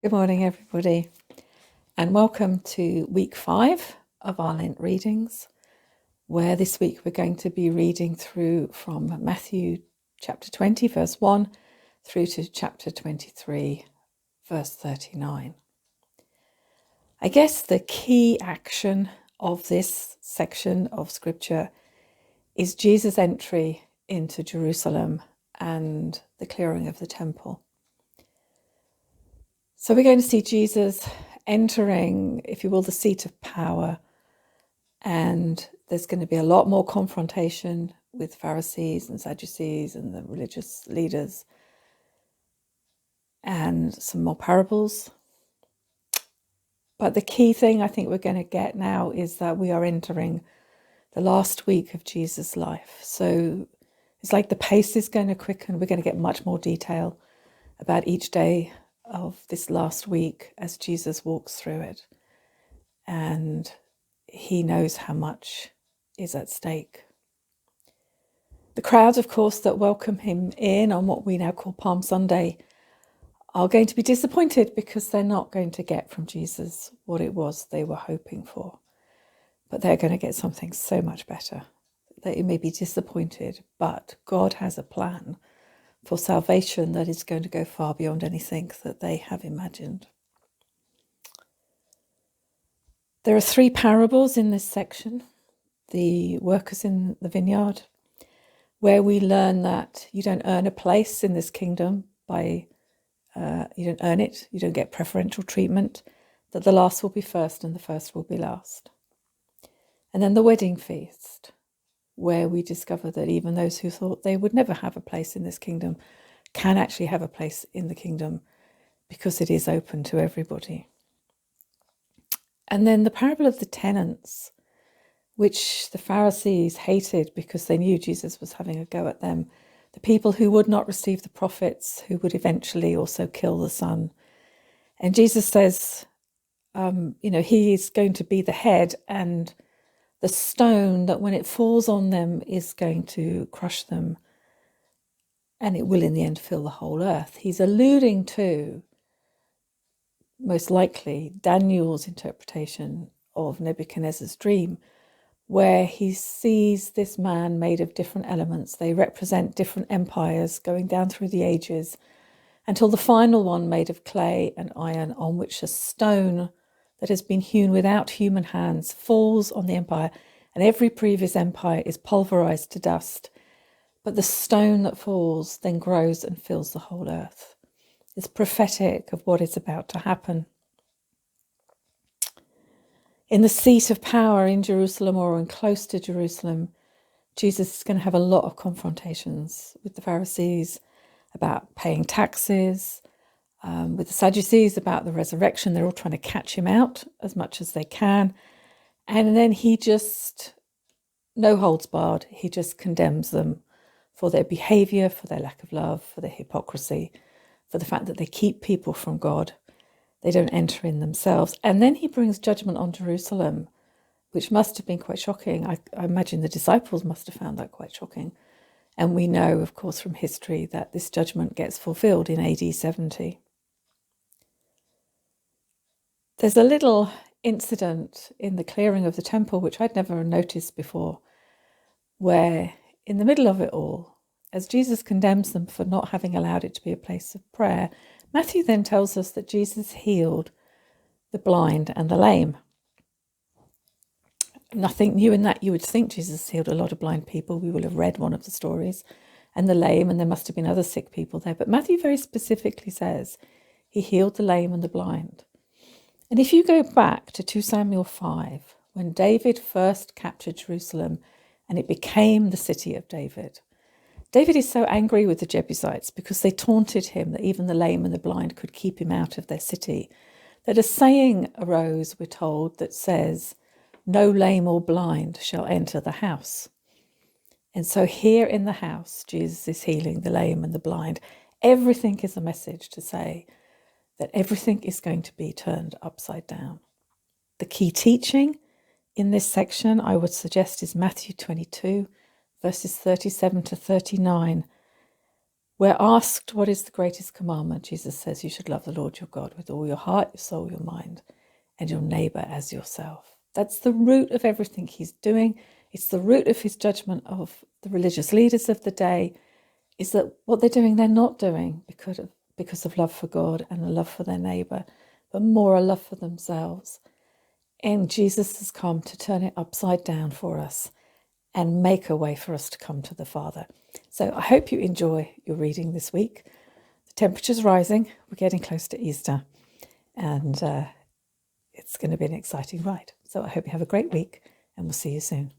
Good morning, everybody, and welcome to week 5 of our Lent readings, where this week we're going to be reading through from Matthew chapter 20, verse 1, through to chapter 23, verse 39. I guess the key action of this section of scripture is Jesus' entry into Jerusalem and the clearing of the temple. So we're going to see Jesus entering, if you will, the seat of power, and there's going to be a lot more confrontation with Pharisees and Sadducees and the religious leaders, and some more parables. But the key thing I think we're going to get now is that we are entering the last week of Jesus' life. So it's like the pace is going to quicken. We're going to get much more detail about each day of this last week as Jesus walks through it. And he knows how much is at stake. The crowds, of course, that welcome him in on what we now call Palm Sunday are going to be disappointed because they're not going to get from Jesus what it was they were hoping for. But they're going to get something so much better. They may be disappointed, but God has a plan for salvation that is going to go far beyond anything that they have imagined. There are 3 parables in this section. The workers in the vineyard, where we learn that you don't earn a place in this kingdom by, you don't earn it, you don't get preferential treatment, that the last will be first and the first will be last. And then the wedding feast, where we discover that even those who thought they would never have a place in this kingdom can actually have a place in the kingdom because it is open to everybody. And then the parable of the tenants, which the Pharisees hated because they knew Jesus was having a go at them. The people who would not receive the prophets, who would eventually also kill the Son. And Jesus says, he is going to be the head, and the stone that when it falls on them is going to crush them, and it will in the end fill the whole earth. He's alluding to, most likely, Daniel's interpretation of Nebuchadnezzar's dream, where he sees this man made of different elements. They represent different empires going down through the ages until the final one made of clay and iron, on which a stone that has been hewn without human hands falls on the empire, and every previous empire is pulverized to dust. But the stone that falls then grows and fills the whole earth. It's prophetic of what is about to happen. In the seat of power in Jerusalem, or in close to Jerusalem, Jesus is going to have a lot of confrontations with the Pharisees about paying taxes, with the Sadducees about the resurrection. They're all trying to catch him out as much as they can. And then he just, no holds barred, he just condemns them for their behavior, for their lack of love, for their hypocrisy, for the fact that they keep people from God. They don't enter in themselves. And then he brings judgment on Jerusalem, which must have been quite shocking. I imagine the disciples must have found that quite shocking. And we know, of course, from history that this judgment gets fulfilled in AD 70. There's a little incident in the clearing of the temple, which I'd never noticed before, where in the middle of it all, as Jesus condemns them for not having allowed it to be a place of prayer, Matthew then tells us that Jesus healed the blind and the lame. Nothing new in that. You would think Jesus healed a lot of blind people. We will have read one of the stories. And the lame, and there must have been other sick people there. But Matthew very specifically says he healed the lame and the blind. And if you go back to 2 Samuel 5, when David first captured Jerusalem and it became the city of David, David is so angry with the Jebusites because they taunted him that even the lame and the blind could keep him out of their city, that a saying arose, we're told, that says, "No lame or blind shall enter the house." And so here in the house, Jesus is healing the lame and the blind. Everything is a message to say that everything is going to be turned upside down. The key teaching in this section, I would suggest, is Matthew 22, verses 37 to 39, We're asked, what is the greatest commandment? Jesus says you should love the Lord your God with all your heart, your soul, your mind, and your neighbour as yourself. That's the root of everything he's doing. It's the root of his judgment of the religious leaders of the day, is that what they're doing, they're not doing because of love for God and a love for their neighbour, but more a love for themselves. And Jesus has come to turn it upside down for us and make a way for us to come to the Father. So I hope you enjoy your reading this week. The temperature's rising. We're getting close to Easter, and it's going to be an exciting ride. So I hope you have a great week, and we'll see you soon.